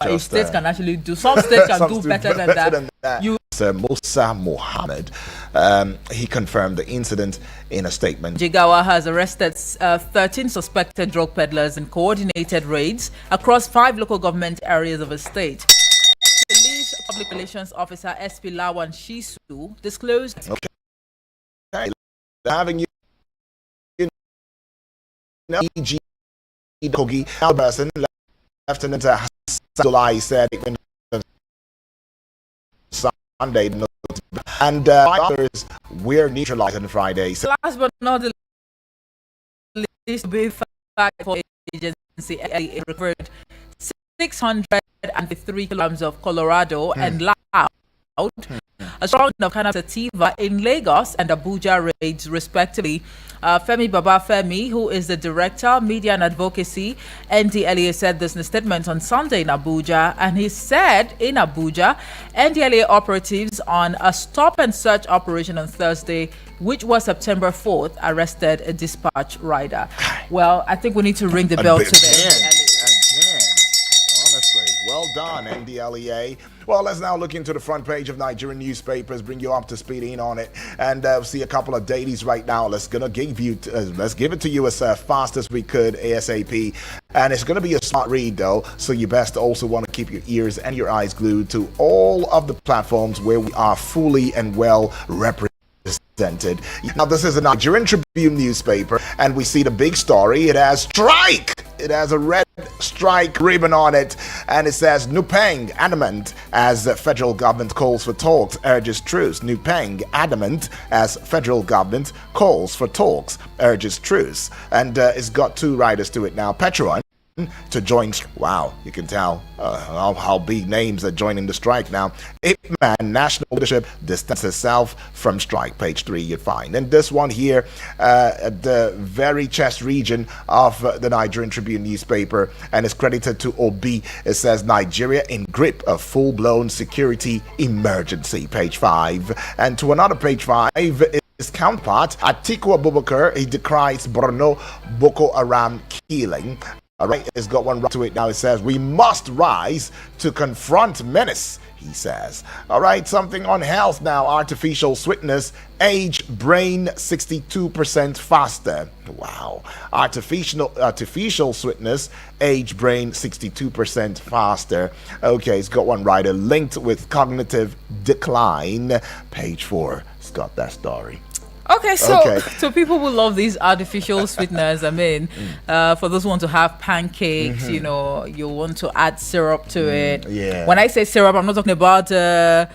a state can actually do. Some states can do better than that. Musa Mohammed, he confirmed the incident in a statement. Jigawa has arrested 13 suspected drug peddlers in coordinated raids across 5 local government areas of the state. Police Public Relations Officer SP Lawan Shisu disclosed. Okay. Having EG Kogi Alberson, Lieutenant Hassan said Sunday, and others were neutralized on Friday. Last but not the least, be fact for agency recovered 603 kilograms of Colorado and loud. A strong of kind of sativa in Lagos and Abuja raids, respectively. Femi Babafemi, who is the Director, Media and Advocacy, NDLEA, said this in a statement on Sunday in Abuja. And he said in Abuja, NDLEA operatives on a stop and search operation on Thursday, which was September 4th, arrested a dispatch rider. Well, I think we need to ring the bell to the NDLEA. Well done, NDLEA. Well, let's now look into the front page of Nigerian newspapers, bring you up to speed in on it, and see a couple of dailies right now. Let's give it to you as fast as we could, ASAP. And it's going to be a smart read, though, so you best also want to keep your ears and your eyes glued to all of the platforms where we are fully and well represented. Now, this is a Nigerian Tribune newspaper, and we see the big story. It has strike. It has a red strike ribbon on it, and it says Nupeng adamant as the federal government calls for talks, urges truce. Nupeng adamant as federal government calls for talks, urges truce. And it's got 2 riders to it now. Petron to join. Wow, you can tell how big names are joining the strike now. Ipman national leadership distances itself from strike. Page 3 you'd find. And this one here at the very chest region of the Nigerian Tribune newspaper, and it's credited to Obi. It says Nigeria in grip of full-blown security emergency. Page 5. And to another page 5, his counterpart Atiku Abubakar, he decries Borno Boko Haram killing. All right, it's got one right to it now. It says, we must rise to confront menace, he says. All right, something on health now. Artificial sweetness, age brain 62% faster. Wow. Artificial sweetness, age brain 62% faster. Okay, it's got one right. Linked with cognitive decline. Page 4. It's got that story. Okay, so people who love these artificial sweeteners, I mean, for those who want to have pancakes, you know, you want to add syrup to it. Yeah. When I say syrup, I'm not talking about the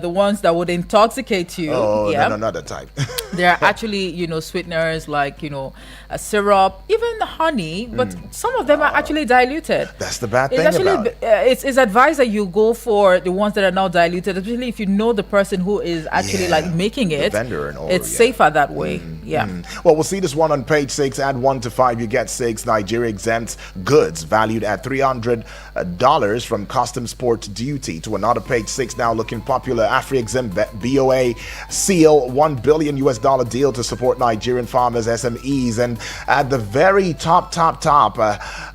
ones that would intoxicate you. Oh, yeah. No, not that type. There are actually, you know, sweeteners like, you know, a syrup, even honey, but some of them are actually diluted. That's the bad thing about it. It's advised that you go for the ones that are now diluted, especially if you know the person who is actually like making it. The vendor and all. It's safer that way. Well, we'll see this one on page 6. Add 1 to 5, you get 6. Nigeria exempts goods valued at $300 from customs port duty. To another page 6 now, looking popular. Afri-exempt BOA seal $1 billion deal to support Nigerian farmers, SMEs. And at the very top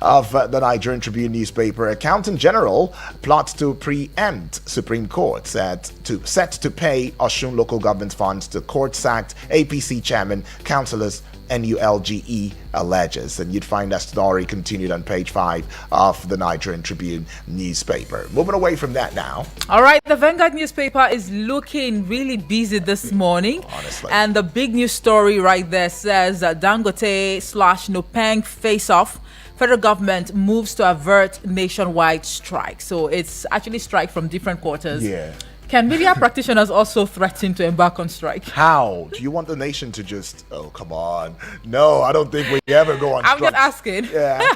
of the Nigerian Tribune newspaper, Accountant General plots to preempt Supreme Court, set to pay Osun local government funds to court-sacked APC chairman, councillors, NULGE alleges. And you'd find that story continued on page 5 of the Nigerian Tribune newspaper. Moving away from that now. All right, the Vanguard newspaper is looking really busy this morning. Honestly. And the big news story right there says that Dangote / Nupeng face off. Federal government moves to avert nationwide strike. So it's actually strike from different quarters. Yeah. Can media practitioners also threaten to embark on strike? How? Do you want the nation to just, oh, come on. No, I don't think we ever go on strike. I'm just asking. Yeah.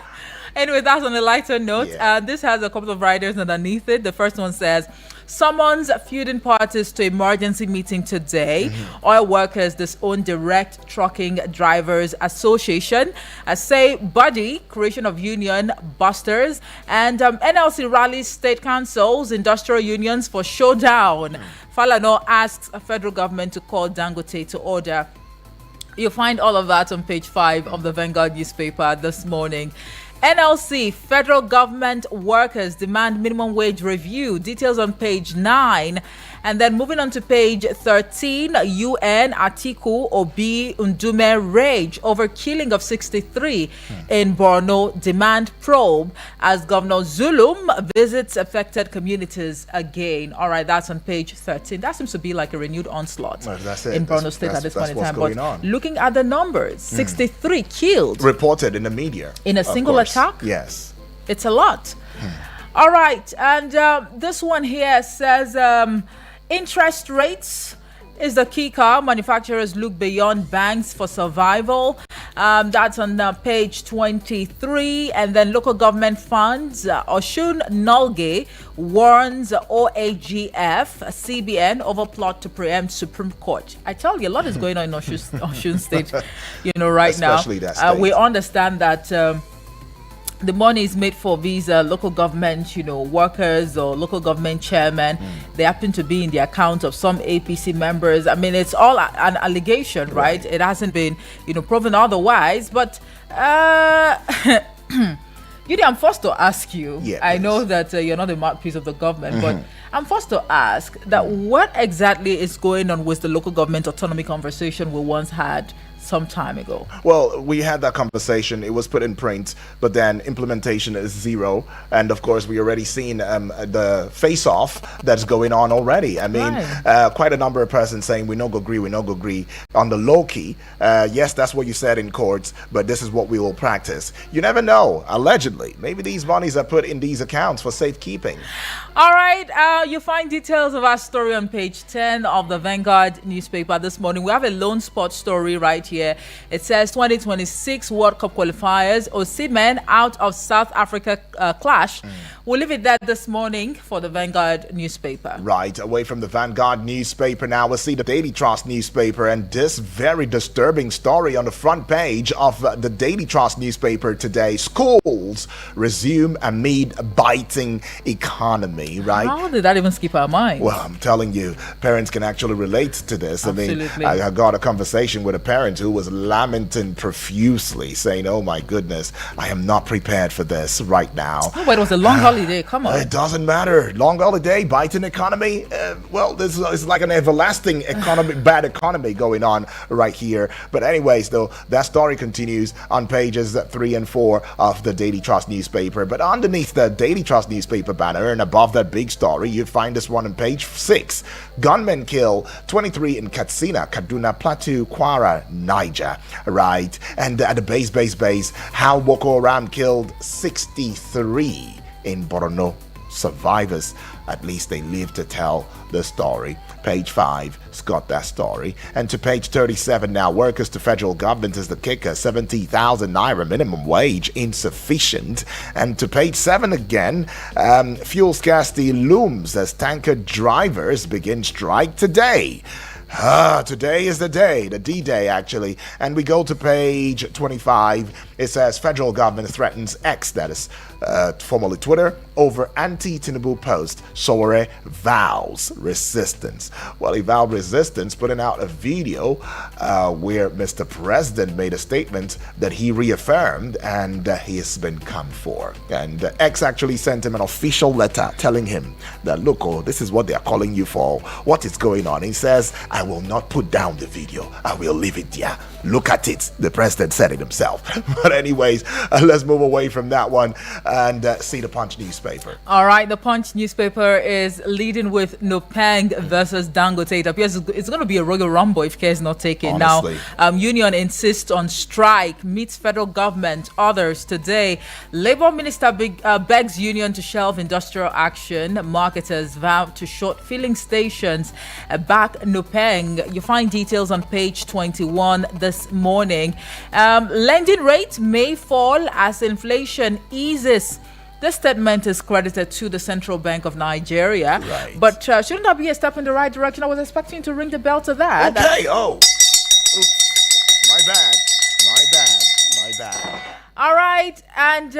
Anyway, that's on a lighter note. Yeah. This has a couple of riders underneath it. The first one says, summons feuding parties to emergency meeting today. Oil workers disown Direct Trucking Drivers Association. Say body, creation of union busters. And NLC rallies state councils, industrial unions for showdown. Falana asks a federal government to call Dangote to order. You'll find all of that on page 5 of the Vanguard newspaper this morning. NLC, federal government workers demand minimum wage review. Details on page 9. And then moving on to page 13, UN Atiku Obi Ndume rage over killing of 63 in Borno, demand probe as Governor Zulum visits affected communities again. All right, that's on page 13. That seems to be like a renewed onslaught in Borno State at this point in time. But looking at the numbers, 63 killed. Reported in the media. In a single attack? Yes. It's a lot. All right, and this one here says... interest rates is the key car. Manufacturers look beyond banks for survival. That's on page 23. And then local government funds. Oshun Nolge warns OAGF, CBN over plot to preempt Supreme Court. I tell you, a lot is going on in Oshun State, right Especially now. That state. We understand that... the money is made for these local government, workers or local government chairmen. They happen to be in the account of some APC members. I mean, it's all an allegation, right? It hasn't been, proven otherwise. But, I'm forced to ask you. Yeah, I know that you're not the mouthpiece of the government, but I'm forced to ask that what exactly is going on with the local government autonomy conversation we once had some time ago? Well, we had that conversation. It was put in print, but then implementation is zero. And of course, we already seen the face-off that's going on already. I mean, quite a number of persons saying we no go agree on the low key. Yes, that's what you said in courts, but this is what we will practice. You never know. Allegedly, maybe these monies are put in these accounts for safekeeping. All right, you find details of our story on page 10 of the Vanguard newspaper this morning. We have a lone spot story right here. It says 2026 World Cup qualifiers, Osimhen out of South Africa clash. We'll leave it there this morning for the Vanguard newspaper. Right, away from the Vanguard newspaper now, we'll see the Daily Trust newspaper and this very disturbing story on the front page of the Daily Trust newspaper today. Schools resume amid biting economy, right? How did that even skip our mind? Well, I'm telling you, parents can actually relate to this. Absolutely. I mean, I got a conversation with a parent who was lamenting profusely, saying, oh my goodness, I am not prepared for this right now. Oh, but it was a long holiday, come on. It doesn't matter. Long holiday, biting economy. Well, this is like an everlasting economy, bad economy going on right here. But anyways, though, that story continues on pages 3 and 4 of the Daily Trust newspaper. But underneath the Daily Trust newspaper banner and above that big story, you find this one on page 6. Gunmen kill 23 in Katsina, Kaduna Plateau, Kwara, Niger. Right. And at the base, how Boko Haram killed 63 in Borno. Survivors, at least they live to tell the story. Page 5's got that story. And to page 37 now, workers to federal government is the kicker. 70,000 naira minimum wage insufficient. And to page 7 again, fuel scarcity looms as tanker drivers begin strike today. Today is the day, the D-Day actually. And we go to page 25. It says federal government threatens X, that is formerly Twitter, over anti-Tinubu post. Sowore vows resistance. Well, he vowed resistance, putting out a video where Mr. President made a statement that he reaffirmed and he has been come for. And X actually sent him an official letter telling him that, look, this is what they are calling you for. What is going on? He says, I will not put down the video. I will leave it there. Look at it. The president said it himself. But anyways, let's move away from that one and see the Punch newspaper. All right, the Punch newspaper is leading with Nopeng versus Dangote. It appears it's going to be a Royal Rumble if care is not taken. Honestly. Now, union insists on strike, meets federal government, others today. Labour Minister begs union to shelve industrial action. Marketers vow to short filling stations. Back Nopeng. You find details on page 21 this morning. Lending rate may fall as inflation eases. This statement is credited to the Central Bank of Nigeria. Right. But shouldn't that be a step in the right direction? I was expecting you to ring the bell to that. Okay, oops. My bad. All right, and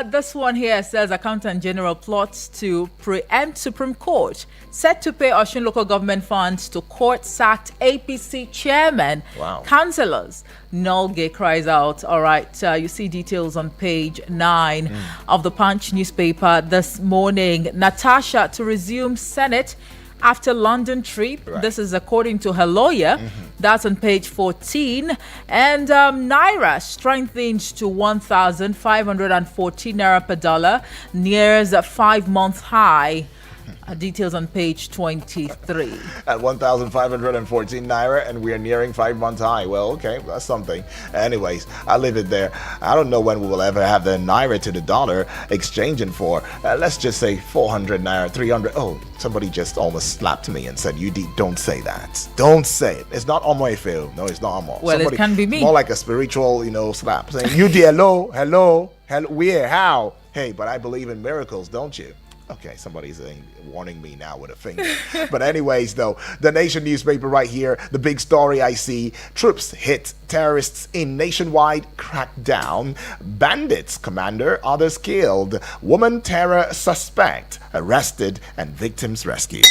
this one here says Accountant General plots to preempt Supreme Court, set to pay Osun local government funds to court-sacked APC chairman. Wow. Councillors. Nolge cries out. All right, you see details on page 9 of the Punch newspaper this morning. Natasha to resume Senate after London trip. Right. This is according to her lawyer. That's on page 14. And Naira strengthens to 1,514 Naira per dollar, nears a 5-month high. Details on page 23. At 1,514 Naira, and we are nearing 5-month high. Well, okay, that's something. Anyways, I'll leave it there. I don't know when we will ever have the Naira to the dollar exchanging for, let's just say 400 Naira, 300. Oh, somebody just almost slapped me and said, don't say that. Don't say it. It's not Omo Efeo. No, it's not Omo. Well, it can be me. More like a spiritual, slap. Saying, hello, where, how? Hey, but I believe in miracles, don't you? Okay, somebody's warning me now with a finger. But anyways, though, the Nation newspaper right here, the big story I see, troops hit terrorists in nationwide crackdown, bandits commander, others killed, woman terror suspect arrested, and victims rescued.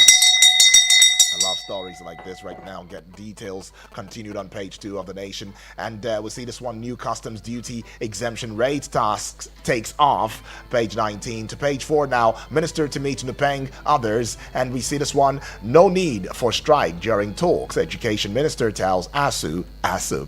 I love stories like this right now. Get details continued on page 2 of the Nation. And we'll see this one, new customs duty exemption rate tasks takes off. Page 19 to page 4 now. Minister to meet Nupeng, others. And we see this one, no need for strike during talks. Education minister tells ASUP.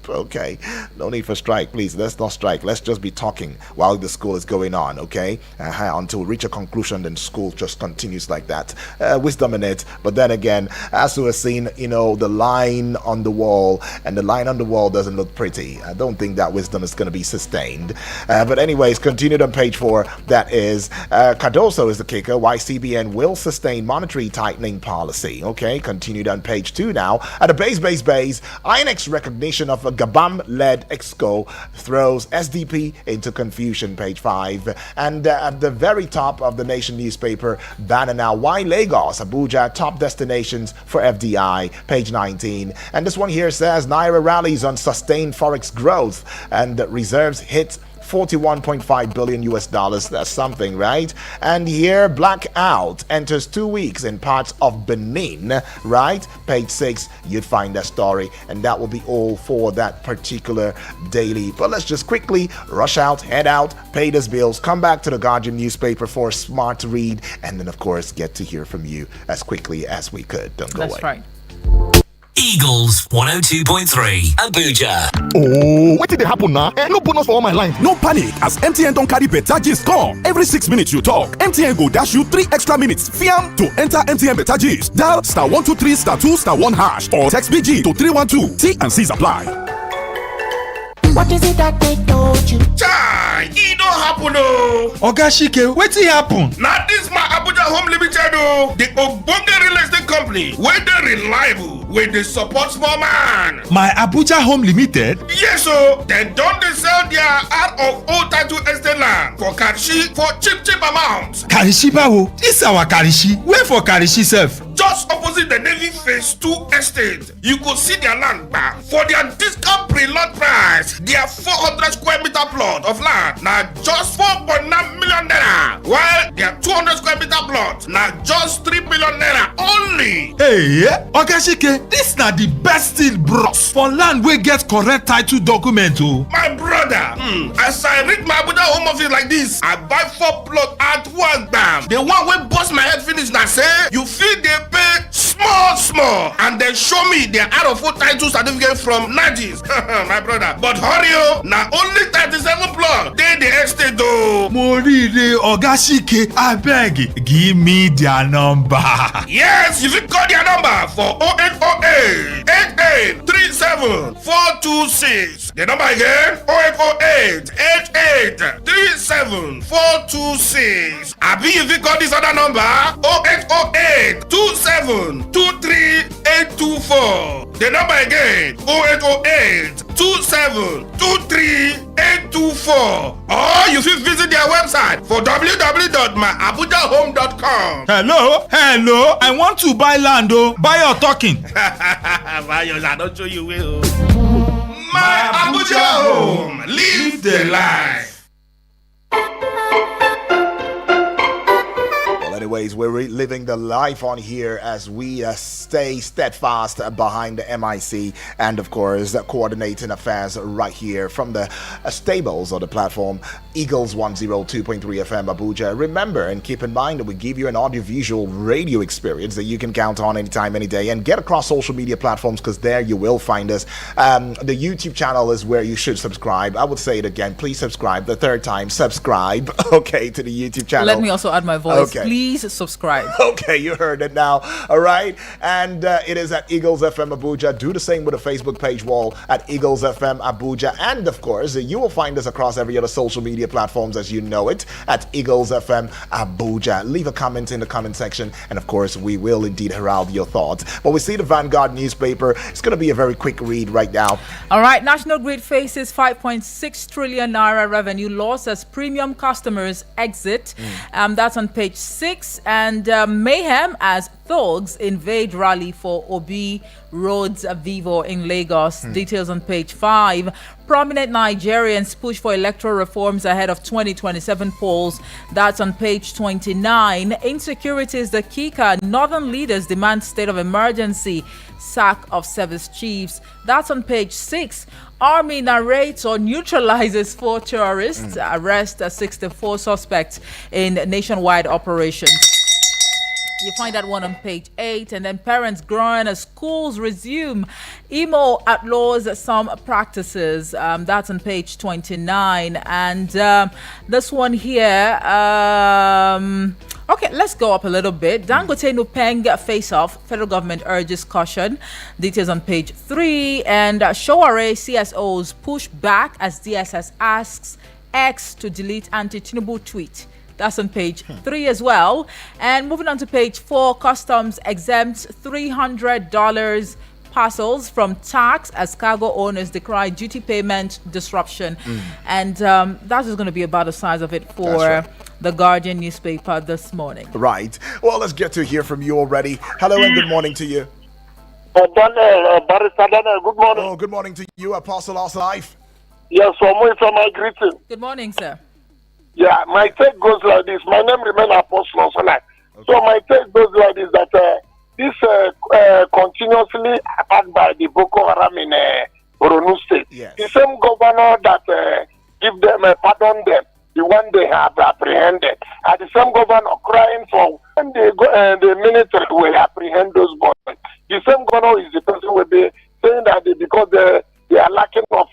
Okay, no need for strike. Please, let's not strike. Let's just be talking while the school is going on, okay? Until we reach a conclusion, then school just continues like that. Wisdom in it. But then again, ASU has seen, the line on the wall, and the line on the wall doesn't look pretty. I don't think that wisdom is going to be sustained. But anyways, continued on page 4, that is, Cardoso is the kicker, why CBN will sustain monetary tightening policy. Okay, continued on page 2 now. At the base, INEX recognition of a Gabam-led EXCO throws SDP into confusion, page 5. And at the very top of the Nation newspaper, banner now, why Lagos, Abuja, top destinations for FDI, page 19. And this one here says Naira rallies on sustained forex growth, and reserves hit 41.5 billion US dollars. That's something, right? And here, blackout enters 2 weeks in parts of Benin, right? Page 6, you'd find that story, and that will be all for that particular daily. But let's just quickly rush out, head out, pay those bills, come back to the Guardian newspaper for a smart read, and then, of course, get to hear from you as quickly as we could. Don't go away. That's right. Eagles 102.3 Abuja. Oh, what did they happen now? No bonus for all my line. No panic, as MTN don't carry better gist come. Every 6 minutes you talk, MTN go dash you 3 extra minutes. Fiam to enter MTN better gist. Dial *123 *2 *1# or text BG to 312. T and C's apply. What is it that they told you? Chai, it don't happen oh. Oga Shike, wetin happen? Now this my Abuja Home Limited oh. The Ogbonge real estate company, where they reliable, where they support small man. My Abuja Home Limited? Yes oh, they don't they sell their out of old title estate land for Karishi for cheap amounts. Karishi bawo? This our Karishi. Where for Karishi self? Just opposite the Navy Phase 2 estate, you could see their land back for their discount pre-lot price. Their 400 square meter plot of land now just 4.9 million naira, while their 200 square meter plot now just 3 million naira only. Hey, Oga Shike, this na the best deal bros for land wey get correct title document oh. My brother, as I read my Abuja home office like this, I buy 4 plots at one time. The one wey bust my head finish now say you feel they pay small and then show me their out of old title certificate from Najis. My brother, but hurry oh, now only 37 plots they the estate though. Morire Oga Shike, abeg give me their number. Yes, you fit call their number for 0808 8837 426. The number again 0808 8837 426. Abi you fit call this other number 0808 27 23824. The number again 0808 27 23824. Or you fit visit their website for www.myabujahome.com. Hello, I want to buy land oh. Buy or talking? Buy yours, I don't show you will. My Abuja Home, live the life. anyways, we're living the life on here as we stay steadfast behind the MIC and, of course, coordinating affairs right here from the stables or the platform Eagles 102.3 FM Abuja. Remember and keep in mind that we give you an audiovisual radio experience that you can count on anytime, any day, and get across social media platforms because there you will find us. The YouTube channel is where you should subscribe. I would say it again. Please subscribe. The third time, subscribe. Okay, to the YouTube channel. Let me also add my voice. Okay. Please subscribe. Okay, you heard it now. All right. And it is at Eagles FM Abuja. Do the same with the Facebook page wall at Eagles FM Abuja. And of course, you will find us across every other social media platforms as you know it at Eagles FM Abuja. Leave a comment in the comment section. And of course, we will indeed herald your thoughts. But we see the Vanguard newspaper. It's going to be a very quick read right now. All right. National Grid faces 5.6 trillion naira revenue loss as premium customers exit. That's on page 6. And mayhem as thugs invade rally for Obi Roads Vivo in Lagos. Details on page 5. Prominent Nigerians push for electoral reforms ahead of 2027 polls. That's on page 29. Insecurity is the kicker. Northern leaders demand state of emergency. Sack of service chiefs. That's on page 6. Army narrates or neutralizes 4 terrorists. Arrest 64 suspects in nationwide operations. You find that one on page 8. And then parents growing as schools resume. Imo outlaws some practices. That's on page 29. And this one here. Okay, let's go up a little bit. Dangote Nupeng face-off. Federal government urges caution. Details on page 3. And Showare CSOs push back as DSS asks X to delete anti-Tinubu tweet. That's on page 3 as well. And moving on to page 4, Customs exempts $300 parcels from tax as cargo owners decry duty payment disruption. And that is going to be about the size of it for the Guardian newspaper this morning. Right. Well, let's get to hear from you already. Hello and good morning to you. Daniel, Barrister Daniel, good morning. Oh, good morning to you, Apostle of Life. Yes, from my greeting. Good morning, sir. Yeah, my take goes like this. My name remains Apostle of Life. Okay. So my take goes like this, that this continuously attacked by the Boko Haram in Borno State. Yes. The same governor that give them, pardon them, the one they have apprehended, and the same governor crying for when the military will apprehend those boys. The same governor is the person will be saying that because they are lacking of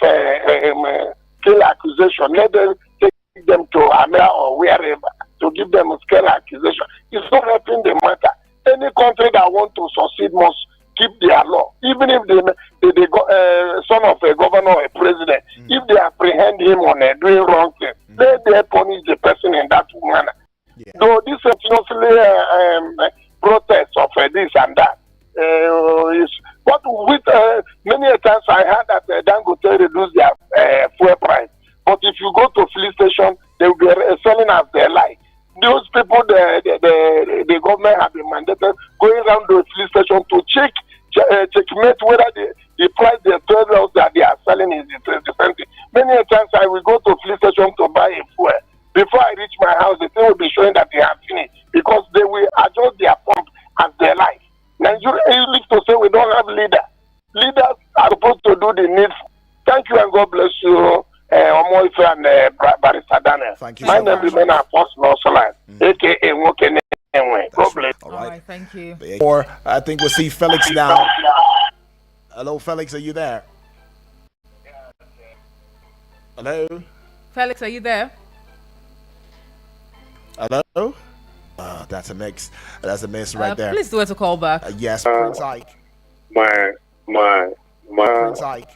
kill accusation. Let them take them to America or wherever to give them a scale accusation. It's not helping the matter. Any country that want to succeed must keep their law. Even if they son of a governor or a president, if they apprehend him on doing wrong thing, let them punish the person in that manner. Yeah. So this continuously protest of this and that is but with many times I heard that Dangote reduce their fuel price. But if you go to police station, they will be selling as they like. Those people, the government have been mandated going around the police station to checkmate whether the price they told us that they are selling is the same thing. Many times I will go to police station to buy a fuel. Before I reach my house, the thing will be showing that they have finished because they will adjust their pump as they like. Nigeria used to say we don't have leaders. Leaders are supposed to do the needful. Thank you and God bless you. Omoife and Barrister Daniel. Thank you. My so name much. remains Apostle Osolan, aka Nwokene. God bless. All All right. right, thank you. Or I think we'll see Felix now. Hello, Felix, are you there? Hello? Felix, are you there? Hello? That's a mix. That's a miss right there. Please do it to call back. Yes, Prince Ike. Prince Ike.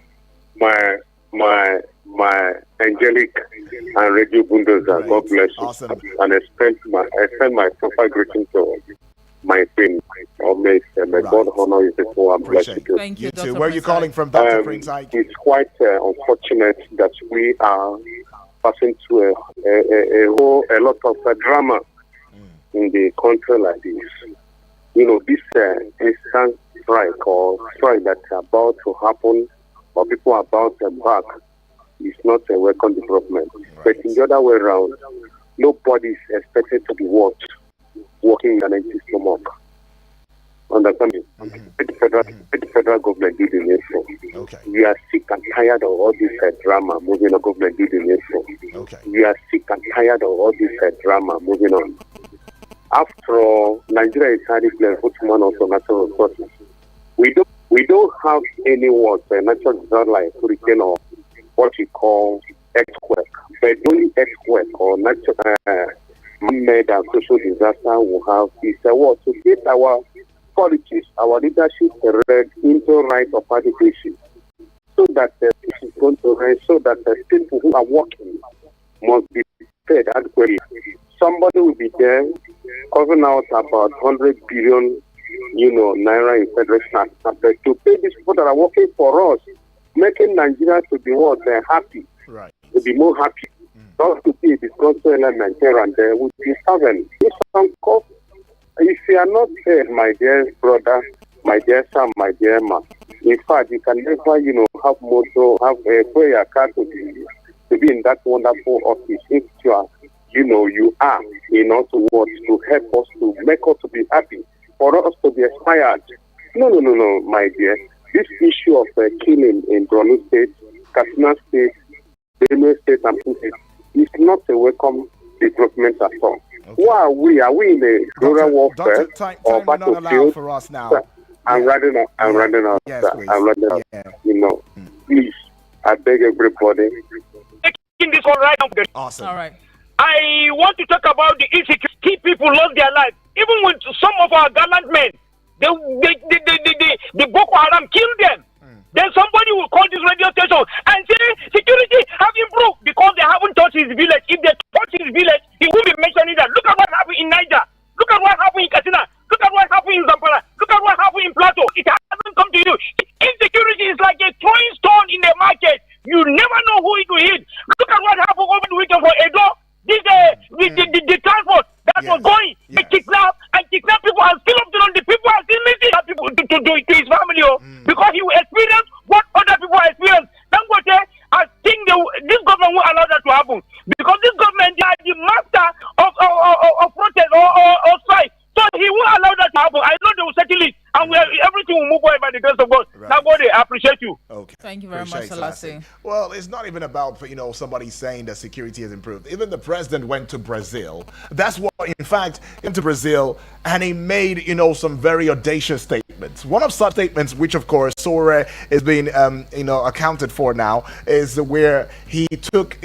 My angelic and radio bulldozer, Right. God bless you. Awesome. And I send my proper greeting to my friend, may God honor you before and bless Appreciate you. Thank you, You Dr. too. Where are you Prince calling Ike. from, Dr. Prince Ike? It's quite unfortunate that we are passing through a lot of drama in the country like this. You know, this instant strike that's about to happen, or people are about to embark, is not a welcome development. But in the other way around, nobody is expected to be what? working in an empty stomach. Understand me? Let the federal government do the needful. Okay. We are sick and tired of all this drama moving on. Government do the needful. Okay. We are sick and tired of all this drama moving on. After all, Nigeria is highly playing footman also natural resources. We don't have any words, natural disaster like hurricane or what we call earthquake. But the only earthquake or natural man-made and social disaster we have is a word to get our politics, our leadership read into right of adequacy, so that this is going to rise, so that the people who are working must be paid adequately. Somebody will be there covering out about 100 billion, naira in federal tax to pay these people that are working for us, making Nigeria to be what they're happy, right? To be more happy, not to be a disgruntled Nigeria and they would be serving. If you are not paid, my dear brother, my dear son, my dear ma, in fact, you can never, have motto, have a prayer card to be in that wonderful office. If you are, you are, to what, to help us, to make us to be happy, for us to be inspired. No, my dear. This issue of killing in Borno State, Katsina State, Benue State, and Putin is not a welcome development at all. Okay. Who are we? Are we in a rural warfare or battlefield? For us now. I'm running out. Yes, please. I'm running out. Yeah. Please, I beg everybody. Taking this one right now. Awesome. All right. I want to talk about the insecurity. People lost their lives. Even with some of our gallant men, the Boko Haram killed them. Then somebody will call this radio station and say security have improved because they haven't touched his village. If they touch his village, he will be mentioning that. Look at what happened in Niger. Look at what happened in Katsina. Look at what happened in Zamfara. Look at what happened in Plateau. It hasn't come to you. Insecurity is like a throwing stone in the market. You never know who it will hit. Look at what happened over the weekend for Edo. The transport that was going, they kidnap people and still up to them. The people are still missing people to his family because he will experience what other people experience. I think this government will allow that to happen because this government is the master of protest or strike. So he will allow that to happen. I know they will settle it and everything will move on by the grace of God. Right. Nobody, I appreciate you. Okay. Thank you very much, Selassie. Well, it's not even about somebody saying that security has improved. Even the president went to Brazil. That's what, in fact, he went to Brazil and he made some very audacious statements. One of such statements, which of course Sore is being accounted for now, is where he took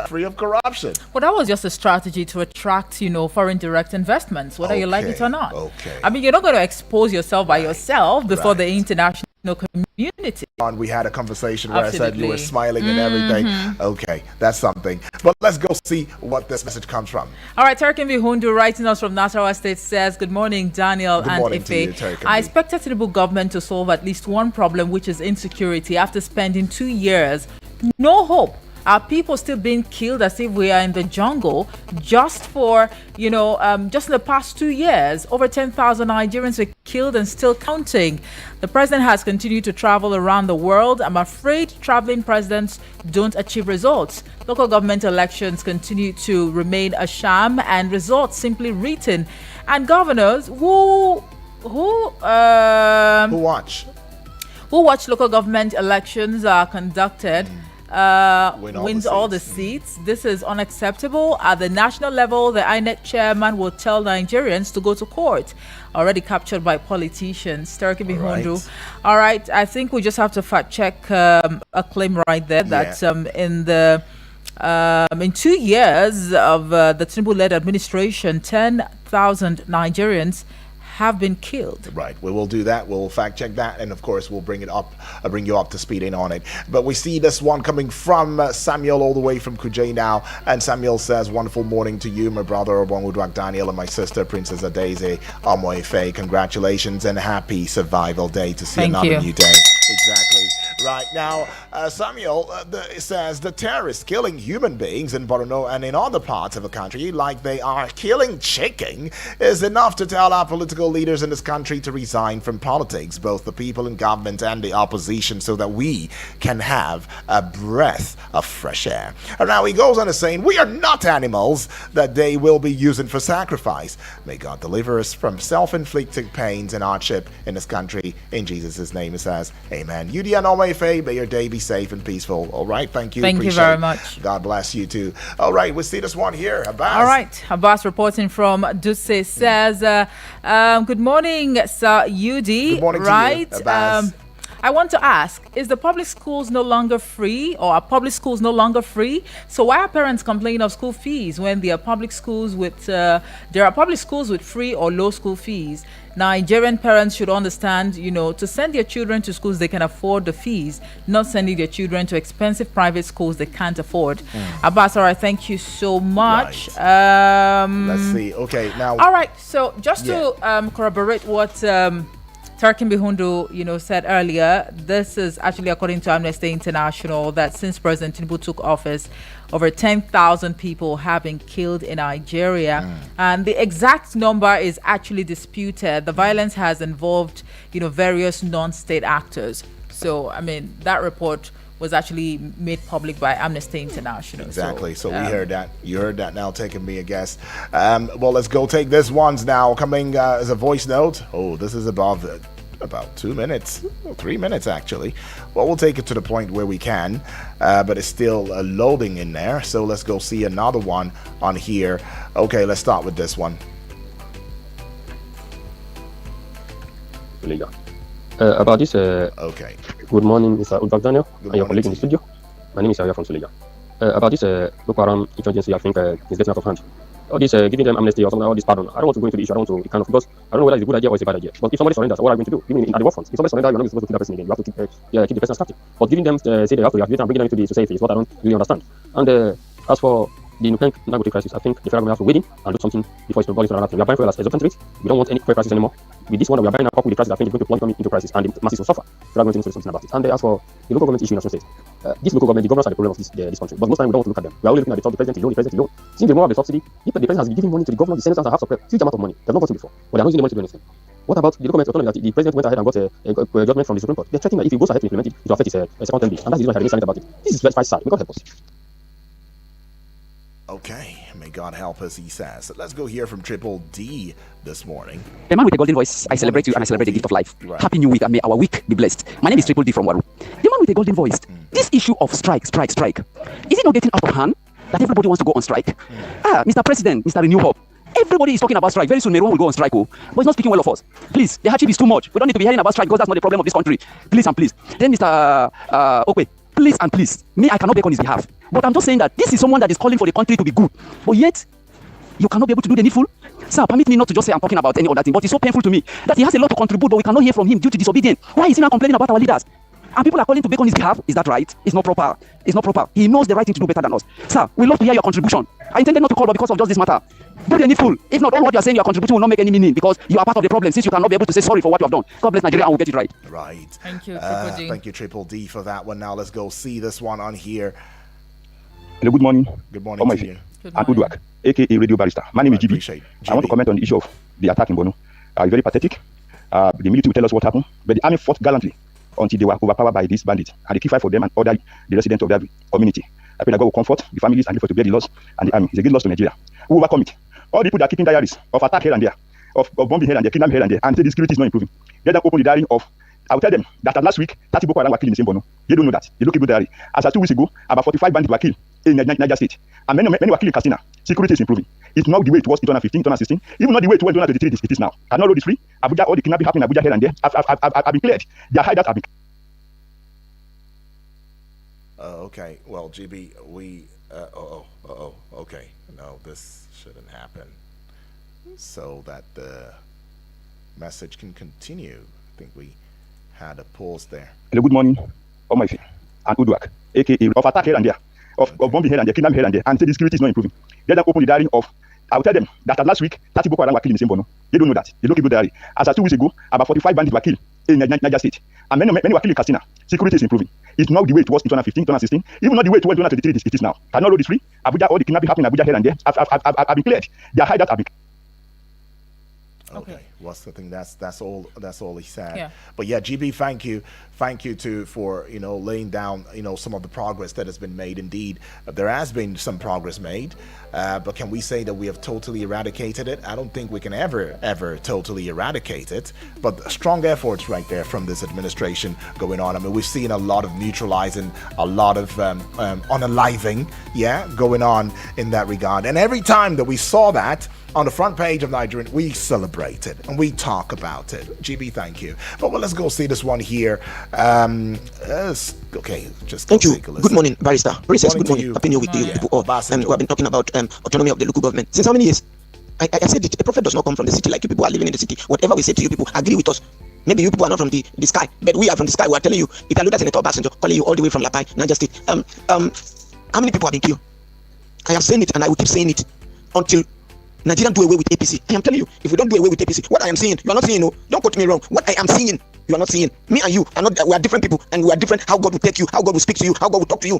free of corruption. Well, that was just a strategy to attract foreign direct investments, whether you like it or not. Okay. I mean, you're not going to expose yourself by yourself before the international community. We had a conversation where I said you were smiling and everything. Okay, that's something. But let's go see what this message comes from. All right, Turkinvi Hundu writing us from Nasarawa State says, good morning, Daniel Good and morning Ife. to you, Turkinvi. I expected the Tinubu government to solve at least one problem, which is insecurity. After spending 2 years, no hope. Our people still being killed as if we are in the jungle just for, just in the past 2 years, over 10,000 Nigerians were killed and still counting. The president has continued to travel around the world. I'm afraid traveling presidents don't achieve results. Local government elections continue to remain a sham and results simply written. And governors who watch local government elections are conducted wins all the seats. This is unacceptable. At the national level, the INEC chairman will tell Nigerians to go to court. Already captured by politicians. Turkey Bihundu. All right, I think we just have to fact check a claim right there that in 2 years of the Tinubu-led administration, 10,000 Nigerians have been killed. Right, we will do that. We'll fact check that, and of course we'll bring you up to speed in on it. But we see this one coming from Samuel all the way from Kuje now, and Samuel says, wonderful morning to you, my brother Obongudwak Daniel, and my sister Princess Adeze Omoife. Congratulations and happy survival day to see another new day. Exactly. Right now, Samuel it says the terrorists killing human beings in Borno and in other parts of the country like they are killing chicken is enough to tell our political leaders in this country to resign from politics, both the people in government and the opposition, so that we can have a breath of fresh air. And now he goes on to saying, we are not animals that they will be using for sacrifice. May God deliver us from self-inflicted pains and hardship in this country. In Jesus' name it says, amen. UDN Faye, may your day be safe and peaceful. All right, thank you. Thank you very much. God bless you too. All right, we see this one here. Abbas. All right, Abbas reporting from Dutse says, good morning, Sir UD. Good morning right? to you, Abbas. I want to ask, is the public schools no longer free, or are public schools no longer free? So why are parents complaining of school fees when there are public schools with free or low school fees? Nigerian parents should understand, to send their children to schools they can afford the fees, not sending their children to expensive private schools they can't afford. Abbas, all right, thank you so much. Right. Let's see. Okay, now. All right, so just to corroborate what Tarkin Bihundu, said earlier, this is actually according to Amnesty International that since President Tinubu took office, over 10,000 people have been killed in Nigeria. And the exact number is actually disputed. The violence has involved, various non-state actors. So, that report was actually made public by Amnesty International. Exactly. So we heard that. You heard that now. Taking me a guess. Well, let's go take this ones now. Coming as a voice note. Oh, this is about 2 minutes, 3 minutes actually. Well, we'll take it to the point where we can, but it's still loading in there. So let's go see another one on here. Okay, let's start with this one. About this. Okay. Good morning, Mr. Ulbach Daniel, and your colleague in the studio. My name is Arya from Suleja. About this Boko Haram insurgency, I think is getting out of hand. All this giving them amnesty or something, all this pardon. I don't want to go into the issue. I don't want to kind of, because I don't know whether it's a good idea or it's a bad idea. But if somebody surrenders, what are you going to do? Even at the war front, if somebody surrenders, you're not supposed to kill that person again. You have to keep the person captive. But giving them, say they have to reactivate and bring them into the society is what I don't really understand. And as for the nuclear Dangote crisis, I think the federal government has to wait in and do something before it's going to happen. We are buying fuel at exorbitant rates. We don't want any fuel crisis anymore. With this one that we are buying now, coupled with the crisis, I think it's going to plunge into crisis and the masses will suffer. The federal government needs to do something about it. And as for the local government issue in National State, this local government, the governors are the problem of this country. But most time we don't want to look at them. We are only looking at the top, the president alone. Since the more of the subsidy, if the president has been giving money to the governor, the senators have a huge amount of money. They've not gotten before. But they are not using the money to do anything. What about the local government autonomy that the president went ahead and got a judgment from the Supreme Court? They're threatening that if he goes ahead to implement it, it will affect his second term. And that's the reason why they're silent about it. This is very sad. May God help us. Okay, may God help us, he says. Let's go hear from Triple D this morning. The man with the golden voice, I celebrate you and I celebrate the gift of life. Right. Happy New Week and may our week be blessed. My name is Triple D from Waru. The man with the golden voice, this issue of strike, is it not getting out of hand that everybody wants to go on strike? Mr. President, Mr. Renew Hope, everybody is talking about strike. Very soon, everyone will go on strike, but it's not speaking well of us. Please, the hardship is too much. We don't need to be hearing about strike because that's not the problem of this country. Please and please. Then Mr. Okwe, please and please, me, I cannot beg on his behalf. But I'm just saying that this is someone that is calling for the country to be good. But yet, you cannot be able to do the needful. Sir, permit me not to just say I'm talking about any other thing, but it's so painful to me that he has a lot to contribute, but we cannot hear from him due to disobedience. Why is he not complaining about our leaders? And people are calling to beg on his behalf. Is that right? It's not proper. It's not proper. He knows the right thing to do better than us. Sir, we love to hear your contribution. I intended not to call, but because of just this matter. Do the needful. If not, all what you are saying, your contribution will not make any meaning because you are part of the problem since you cannot be able to say sorry for what you have done. God bless Nigeria and we'll get it right. Right. Thank you, Triple D. Thank you, Triple D, for that one. Now let's go see this one on here. Hello, good morning. Good morning to you. And Udwak, aka Radio Barrister. My name is GB. I want to comment on the issue of the attack in Borno. Very pathetic. The military will tell us what happened, but the army fought gallantly until they were overpowered by these bandits. And they keep fight for them and order the residents of their community. I pray that God will comfort the families and for to bear the loss and the army. It's a good loss to Nigeria. We will overcome it. All the people that are keeping diaries of attack here and there, of bombing here and there, kidnapping here and there, and say the security is not improving. Let them open the diary of. I will tell them that last week, 30 Boko Haram were killed in the same Borno. They don't know that. They don't keep the diary. As of 2 weeks ago, about 45 bandits were killed in Niger State. And many were killed in Katsina. Security is improving. It's not the way it was in 2015, 2016. Even not the way it was in 2023 it is now. Cannot road is free. Abuja, all the kidnapping happening in Abuja here and there. I've been cleared. Their hideouts have been. Okay. Well, GB, we. Okay. No, this shouldn't happen. So that the message can continue. I think we had a pause there. Hello, good morning. Oh my and Udwak, aka of attack here and there, of bombing here and there, kidnapping here and there, and say the security is not improving. Let them open the diary of. I will tell them that last week, 30 Boko Haram were killed in the same Borno. They don't know that. They don't keep good diary. As of 2 weeks ago, about 45 bandits were killed in Niger State. And many were killed in Katsina. Security is improving. It's not the way it was in 2015, 2016, even not the way it was in 2023 it is now. Cannot road is free. Abuja, all the kidnapping happening in Abuja here and there have been cleared. Their hideouts have been. Okay. Well, I think that's all he said. Yeah. But yeah, GB, thank you for laying down some of the progress that has been made. Indeed, there has been some progress made, but can we say that we have totally eradicated it? I don't think we can ever totally eradicate it. But strong efforts right there from this administration going on. I mean, we've seen a lot of neutralizing, a lot of unaliving, going on in that regard. And every time that we saw that on the front page of Nigerian, we celebrated and we talk about it. GB, thank you. But let's go see this one here. Okay, just thank you. Take a listen. Good morning, Barrister. Princess, good morning. You. Happy New Week to you people all. We have been talking about autonomy of the local government. Since how many years? I said it. A prophet does not come from the city like you people are living in the city. Whatever we say to you people, agree with us. Maybe you people are not from the sky, but we are from the sky. We are telling you, if you look at Senator Obasanjo calling you all the way from Lapai, Niger State. How many people have been killed? I have saying it and I will keep saying it until Nigeria do away with APC. I am telling you, if we don't do away with APC, what I am saying, you are not saying, no, don't quote me wrong. What I am saying, you are not saying. Me and you are not, we are different people and we are different. How God will take you, how God will speak to you, how God will talk to you.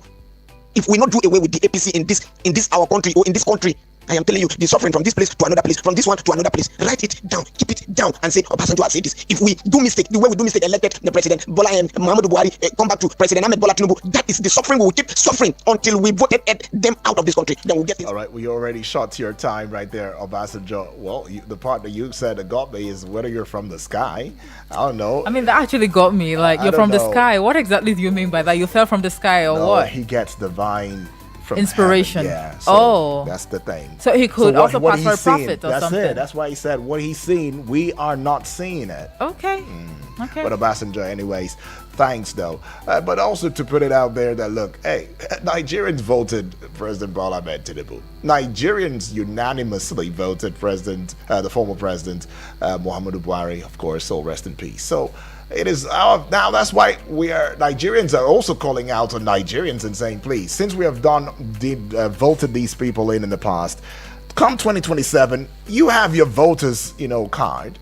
If we not do away with the APC in this our country or in this country, I am telling you, the suffering from this place to another place, from this one to another place. Write it down, keep it down, and say, Obasanjo has said this. If we do mistake, the way we do mistake, elected the president, Bola and Muhammadu Buhari, come back to President Ahmed Bola Tinubu, that is the suffering we will keep suffering until we voted them out of this country. Then we'll get it. All right, we already shot your time right there, Obasanjo. Well, the part that you said that got me is whether you're from the sky. I don't know. I mean, that actually got me. Like, you're from the sky. What exactly do you mean by that? You fell from the sky or what? He gets divine inspiration. Heaven, so that's the thing. So he could also pass for a prophet or something. That's it. That's why he said what he's seen, we are not seeing it. Okay. Okay. But Obasanjo, anyways, thanks though. But also to put it out there that look, hey, Nigerians voted President Bola Ahmed Tinubu. Nigerians unanimously voted the former president Muhammadu Buhari, of course. So rest in peace. So. It is now. That's why Nigerians are also calling out on Nigerians and saying, please, since we have voted these people in the past, come 2027, you have your voters, card.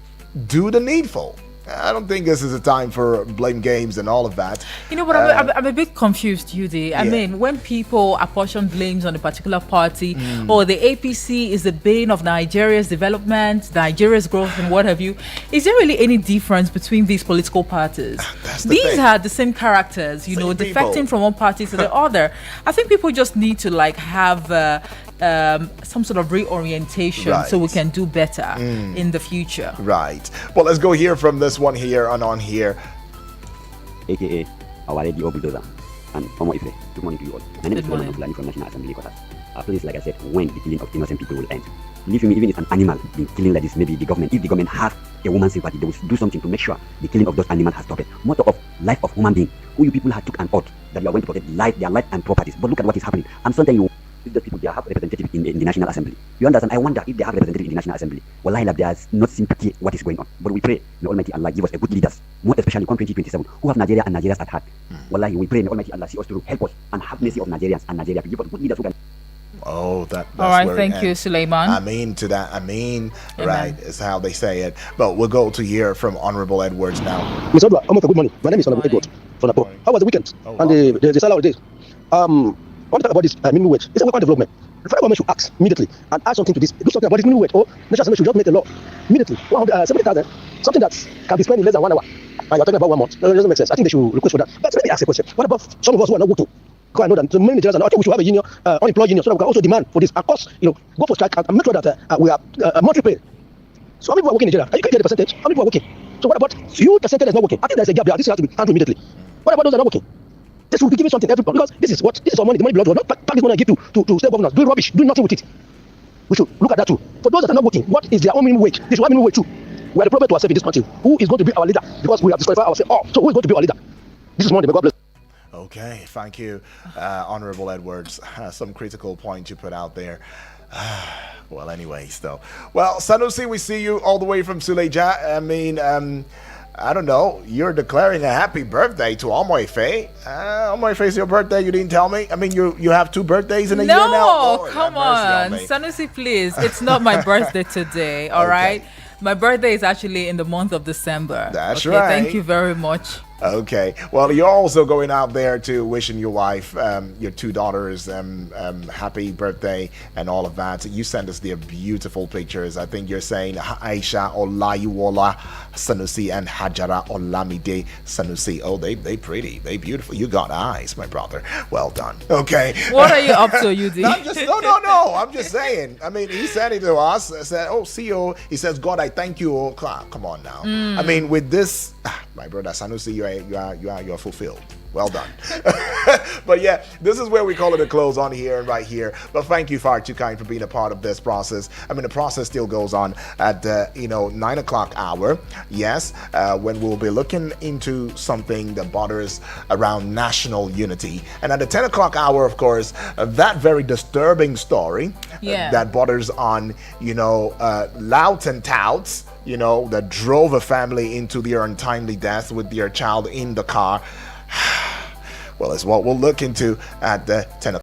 Do the needful. I don't think this is a time for blame games and all of that. You know what? I'm a bit confused, Yudi. I mean, when people apportion blames on a particular party, or the APC is the bane of Nigeria's development, Nigeria's growth, and what have you, is there really any difference between these political parties? These are the same characters, defecting from one party to the other. I think people just need to have some sort of reorientation so we can do better in the future. Right. Well, let's go hear from this one here and on here. AKA our radio bulldozer and Omo Ife. Good morning to you all. My name is Solomon Fulani from National Assembly quarters. Please, like I said, when the killing of innocent people will end. Believe me, even if an animal been killing like this, maybe if the government has a woman's sympathy, they will do something to make sure the killing of those animals has stopped. Motto of life of human being, who you people have took an oath that you are going to protect their life and properties. But look at what is happening. I'm saying you. If the people they have representative in the National Assembly, you understand? I wonder if they have representative in the National Assembly. Wallahi, there is not sympathy what is going on. But we pray, may Almighty Allah give us a good leaders, more especially come 2027, who have Nigeria and Nigerians at heart. Wallahi, we pray, may Almighty Allah see us through, help us and have mercy of Nigerians and Nigeria. Give us good leaders who can. Oh, that's all right. Thank you, Suleiman. I mean to that. Right, is how they say it. But we'll go to hear from Honorable Edwards now. Mr. Odwa, good morning. My name is Honorable Edwards from Napo. How was the weekend? And the salary days? I want to talk about this minimum wage. It's a work development. The federal government should act immediately and add something to this. Do something about this minimum wage. Or National Assembly should just make a law immediately. 70,000, something that can be spent in less than 1 hour. And you're talking about 1 month. It doesn't make sense. I think they should request for that. But let me ask a question. What about some of us who are not working? Because I know that many Nigerians are not. I think we should have a union, unemployed union, so that we can also demand for this. Of course, go for strike and make sure that we are monthly paid. So how many people are working in Nigeria? You can get the percentage. How many people are working? So what about you? The percentage is not working. I think there's a gap there. This has to be handled immediately. What about those that are not working? This will be giving something everybody, because this is our money. The money belongs to us. Not pack this money and give to state governors. Doing rubbish, doing nothing with it. We should look at that too. For those that are not working, what is their own minimum wage? This is what minimum wage too. We are the problem to ourselves in this country. Who is going to be our leader? Because we have disqualified ourselves. So who is going to be our leader? This is money. May God bless. Okay, thank you, Honorable Edwards. Some critical point you put out there. Well, anyways, though. Well, Sanusi, we see you all the way from Suleja. I mean, I don't know. You're declaring a happy birthday to Omoife. Omoife is your birthday. You didn't tell me. I mean, you have 2 birthdays in a year now. No, come on, Sanusi, please. It's not my birthday today. All right. My birthday is actually in the month of December. That's okay, right. Thank you very much. Okay. Well, you're also going out there to wishing your wife, your two daughters, happy birthday and all of that. You send us their beautiful pictures. I think you're saying Aisha Olayiwola Sanusi and Hajara Olamide Sanusi. Oh, they pretty. They beautiful. You got eyes, my brother. Well done. Okay. What are you up to, UD? No. I'm just saying. I mean, he said it to us. I said, oh, CEO. He says, God, I thank you. Oh, come on now. I mean, with this, my brother Sanusi, you're fulfilled. Well done. But yeah, this is where we call it a close on here and right here. But thank you, Far Too Kind, for being a part of this process. I mean, the process still goes on at 9 o'clock hour. Yes, when we'll be looking into something that borders around national unity. And at the 10 o'clock hour, of course, that very disturbing story that borders on louts and touts, that drove a family into their untimely death with their child in the car. Well, it's what we'll look into at the 10 o'clock.